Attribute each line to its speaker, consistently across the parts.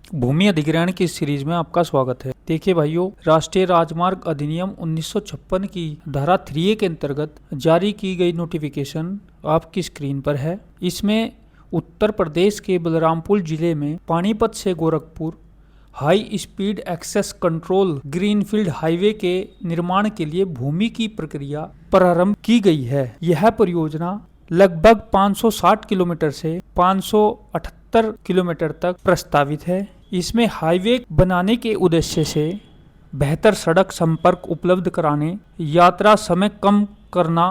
Speaker 1: भूमि अधिग्रहण की सीरीज में आपका स्वागत है। देखिए भाइयों, राष्ट्रीय राजमार्ग अधिनियम 1956 की धारा 3A के अंतर्गत जारी की गई नोटिफिकेशन आपकी स्क्रीन पर है। इसमें उत्तर प्रदेश के बलरामपुर जिले में पानीपत से Gorakhpur high speed access control greenfield highway के निर्माण के लिए भूमि की प्रक्रिया प्रारंभ की गई है। यह परियोजना लगभग 560 किलोमीटर से 578 किलोमीटर तक प्रस्तावित है। इसमें हाईवे बनाने के उद्देश्य से बेहतर सड़क संपर्क उपलब्ध कराने, यात्रा समय कम करना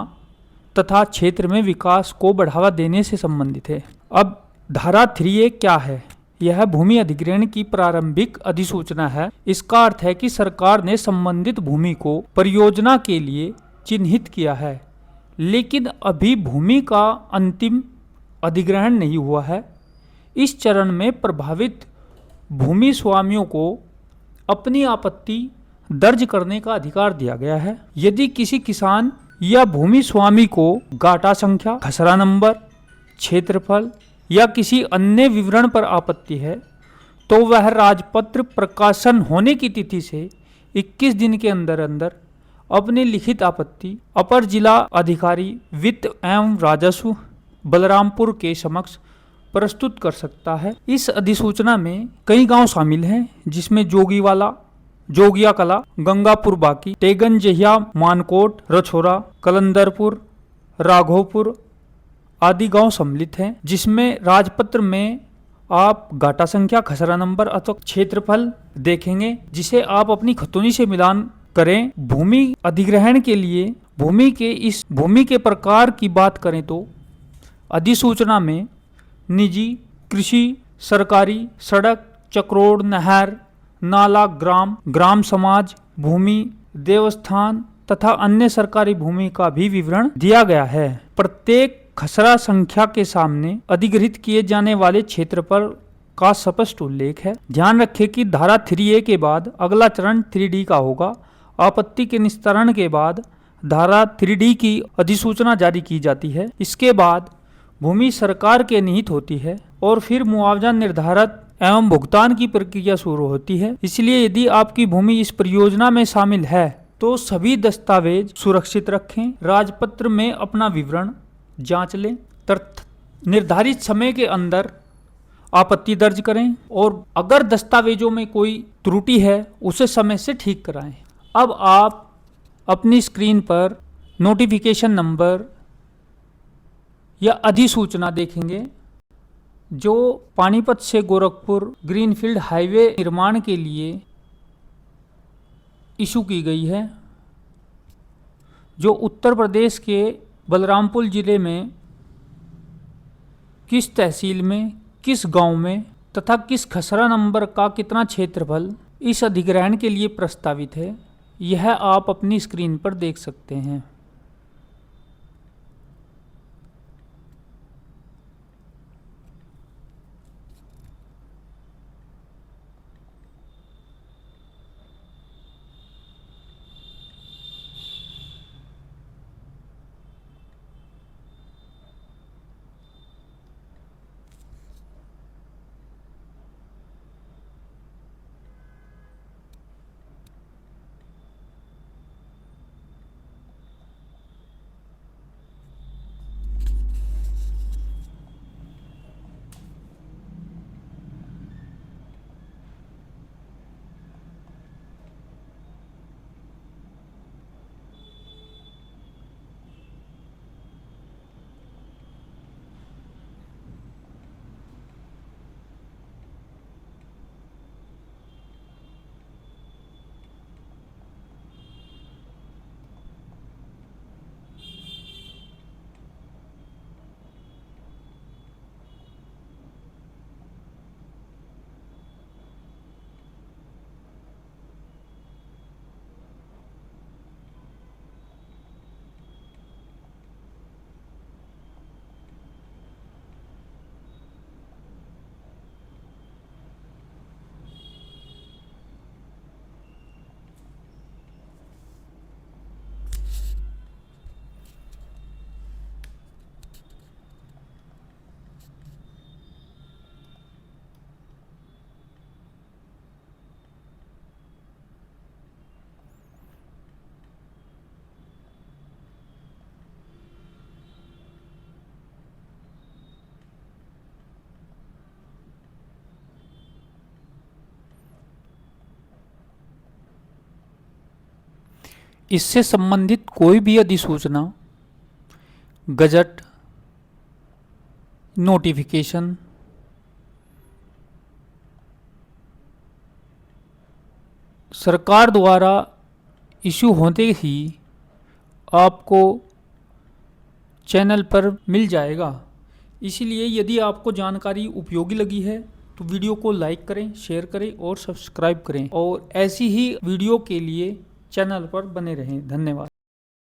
Speaker 1: तथा क्षेत्र में विकास को बढ़ावा देने से संबंधित है। अब धारा 3A क्या है? यह भूमि अधिग्रहण की प्रारंभिक अधिसूचना है। इसका अर्थ है कि सरकार ने संबंधित भूमि को परियोजना के लिए चिन्हित किया है, लेकिन अभी भूमि का अंतिम अधिग्रहण नहीं हुआ है। इस चरण में प्रभावित भूमि स्वामियों को अपनी आपत्ति दर्ज करने का अधिकार दिया गया है। यदि किसी किसान या भूमि स्वामी को गाटा संख्या, खसरा नंबर, क्षेत्रफल या किसी अन्य विवरण पर आपत्ति है, तो वह राजपत्र प्रकाशन होने की तिथि से 21 दिन के अंदर अंदर अपनी लिखित आपत्ति अपर जिला अधिकारी वित्त एवं राजस्व बलरामपुर के समक्ष प्रस्तुत कर सकता है। इस अधिसूचना में कई गांव शामिल हैं, जिसमें जोगीवाला, जोगिया कला, गंगापुर बाकी, टेगन जहिया, मानकोट, रछोरा, कलंदरपुर, राघोपुर आदि गांव सम्मिलित हैं। जिसमें राजपत्र में आप गाटा संख्या, खसरा नंबर अथवा क्षेत्रफल देखेंगे, जिसे आप अपनी खतौनी से मिलान करें। भूमि अधिग्रहण के लिए भूमि के प्रकार की बात करें तो अधिसूचना में निजी, कृषि, सरकारी, सड़क, चक्रोड़, नहर, नाला, ग्राम समाज भूमि, देवस्थान तथा अन्य सरकारी भूमि का भी विवरण दिया गया है। प्रत्येक खसरा संख्या के सामने अधिग्रहित किए जाने वाले क्षेत्रफल का स्पष्ट उल्लेख है। ध्यान रखें कि धारा 3A के बाद अगला चरण 3D का होगा। आपत्ति के निस्तारण के बाद धारा 3D की अधिसूचना जारी की जाती है। इसके बाद भूमि सरकार के निहित होती है और फिर मुआवजा निर्धारित एवं भुगतान की प्रक्रिया शुरू होती है। इसलिए यदि आपकी भूमि इस परियोजना में शामिल है तो सभी दस्तावेज सुरक्षित रखें, राजपत्र में अपना विवरण जांच लें, निर्धारित समय के अंदर आपत्ति दर्ज करें और अगर दस्तावेजों में कोई त्रुटि है उसे समय से ठीक कराएं। अब आप अपनी स्क्रीन पर नोटिफिकेशन नंबर या अधिसूचना देखेंगे जो पानीपत से गोरखपुर ग्रीनफील्ड हाईवे निर्माण के लिए इशू की गई है, जो उत्तर प्रदेश के बलरामपुर जिले में किस तहसील में, किस गांव में तथा किस खसरा नंबर का कितना क्षेत्रफल इस अधिग्रहण के लिए प्रस्तावित है, यह आप अपनी स्क्रीन पर देख सकते हैं। इससे संबंधित कोई भी अधिसूचना, गजट, नोटिफिकेशन, सरकार द्वारा इशू होते ही आपको चैनल पर मिल जाएगा। इसलिए यदि आपको जानकारी उपयोगी लगी है तो वीडियो को लाइक करें, शेयर करें और सब्सक्राइब करें, और ऐसी ही वीडियो के लिए चैनल पर बने रहें। धन्यवाद।